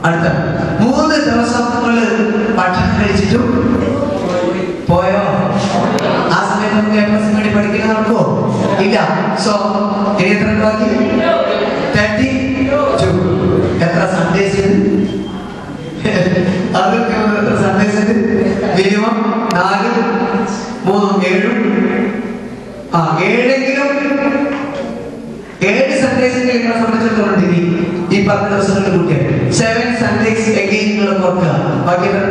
അടുത്ത 3 ദിവസം നമ്മൾ ഭക്ഷണം കഴിച്ചിട്ടും പോയോ? ആ സമയത്ത് നമുക്ക് എപ്ലസ് വേണ്ടി പഠിക്കാൻ നടക്കുമോ? ഇല്ല. സോ ഇനി എത്ര ബാക്കി? 32. എത്ര സൺഡേസ്? അതൊക്കെ എത്ര സൺഡേസ്? മിനിമം 4 3 7 ഏഴെങ്കിലും 7 സൺഡേസിന്റെ നിങ്ങളെ സംബന്ധിച്ചിടത്തോളം ഈ 10 ദിവസങ്ങളിൽ കൂട്ടിയാൽ 7 സൺഡേസ് എഗെയിൻ നിങ്ങൾ ഓർക്കുക. ബാക്കി എത്ര?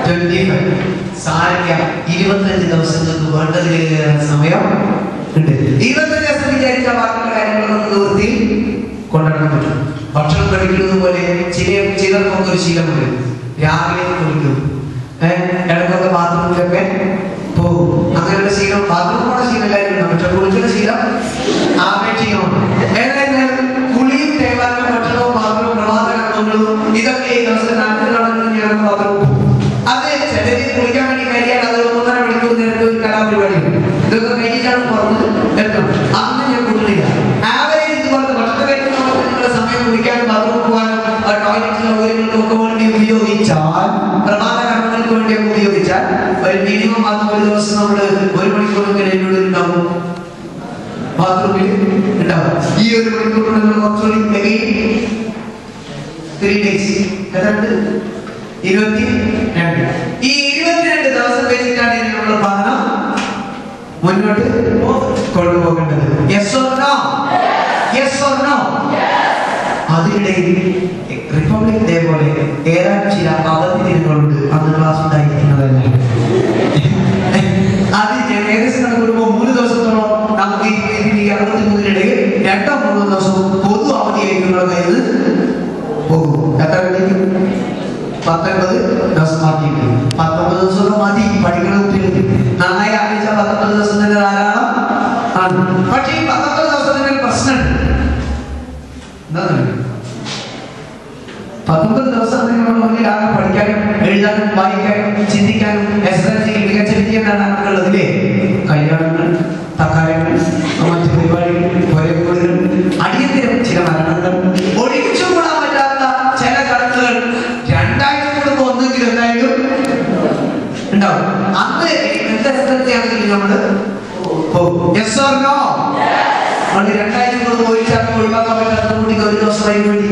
25. സാരിക്ക 25 ദിവസങ്ങൾക്ക് വേണ്ടതിലേറെ സമയം ഉണ്ട്. 25 ദിവസം വിചാരിച്ച ബാക്കിയുള്ള കാര്യങ്ങളൊന്നും നിവൃത്തി കൊണ്ടുവരാൻ പറ്റും. ഭക്ഷണം കഴിക്കുന്നത് പോലെ ചിലർക്കൊക്കെ ഒരു ശീലമുണ്ട്. രാവിലെ കുളിക്കും, ഇടക്കൊക്കെ ബാത്റൂമിലൊക്കെ പോകും. അങ്ങനെയുള്ള ശീലം, ബാത്റൂം പോണ ശീലം എല്ലാവരും, പക്ഷെ കുളിക്കുന്ന ശീലം ആപേക്ഷികമാണ്. ഏതായാലും കുളിയും തേവാനും ഭക്ഷണവും ബാത്റൂം പ്രഭാതങ്ങളും ഇതൊക്കെ ഈ ദിവസം നാട്ടിൽ നടക്കുന്നത് ഞാൻ ബാത്റൂം. അത് ചിലര് കുളിക്കാൻ വേണ്ടി കഴിയാൻ അത് 1.5 മണിക്കൂർ നേരത്തെ ഒരു കലാപരിപാടിയുണ്ട്. ഇതൊക്കെ കഴിഞ്ഞിട്ടാണ് പുറത്ത് എടുക്കണം. അന്ന് ഞാൻ കുളിക്കില്ല. ആവറേജ് ഇതുപോലത്തെ ഭക്ഷണം കഴിക്കുന്ന നിങ്ങളുടെ സമയം കുളിക്കാനും ബാത്റൂം പോകാനും ടോയ്ലറ്റ് സൗകര്യങ്ങൾക്കും ഒക്കെ വേണ്ടി ഉപയോഗിച്ചാൽ, പ്രഭാത കർമ്മങ്ങൾക്ക് വേണ്ടിയൊക്കെ ഉപയോഗിച്ചാൽ ഒരു മിനിമം അത് ഒരു ദിവസം നമ്മൾ 1 മണിക്കൂറൊക്കെ എന്നോട് ഉണ്ടാവും, ബാത്റൂമിൽ ഉണ്ടാവും. ഈ 1 മണിക്കൂർ കുറച്ചുകൂടി 3 ഡേയ്സ് എത്രണ്ട്? 22. ഈ 22 ദിവസം വെച്ചിട്ടാണ് നമ്മൾ പഠനം മുന്നോട്ട് കൊണ്ടുപോകേണ്ടത്. Yes or no? Yes or no? അതിനിടയിൽ റിപ്പബ്ലിക് ഡേ പോലെ ഏതാനും ചില അവധി ദിനങ്ങളുണ്ട്. അന്ന് ക്ലാസ് ഉണ്ടായിരിക്കുന്നതല്ല. അത് ഏകദേശം കണക്കൂടുമ്പോൾ 3 ദിവസത്തോളം നമുക്ക് 63-നിടയിൽ 2-3 ദിവസം പൊതു അവധിയായിരിക്കും കയ്യിൽ പോകും. എത്ര കഴിക്കും? 19 ദിവസം മാറ്റിയിട്ട് 19 ദിവസം മതി പഠിക്കണ കുട്ടികൾക്ക്. നന്നായി ആലോചിച്ച 19 ദിവസം തന്നെ ധാരാളം ആണ്. പക്ഷേ ഈ 19 ദിവസത്തിന് ഒരു പ്രശ്നമുണ്ട്. എന്താ 19 ദിവസം നമ്മൾ മുന്നിൽ ആകെ പഠിക്കാനും എഴുതാനും വായിക്കാനും ചിന്തിക്കാനും SSLC മികച്ച വിജയം നേടാനുള്ളതില്ലേ? കല്യാണങ്ങൾ, തക്കാരങ്ങൾ, മറ്റു പരിപാടികൾ, പുരക്കൂടുകൾ, അടിയന്തരം ചില മരണങ്ങൾ, ഒഴിച്ചുകൂടാൻ പറ്റാത്ത ചില കണക്കുകൾ 2 ആഴ്ച കൂടുമ്പോൾ ഒന്നെങ്കിലും എന്തായാലും ഉണ്ടാവും. അന്ന് SSLC ആണെങ്കിൽ നമ്മൾ യെസ് ഓർ നോ? നമ്മൾ 2 ആഴ്ച കൂടുമ്പോൾ ഒഴിവാക്കാൻ പറ്റാത്ത കുട്ടിക്ക് ഒരു ദിവസമായി വേണ്ടി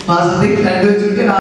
മാസത്തിൽ 2 വെച്ചിട്ട്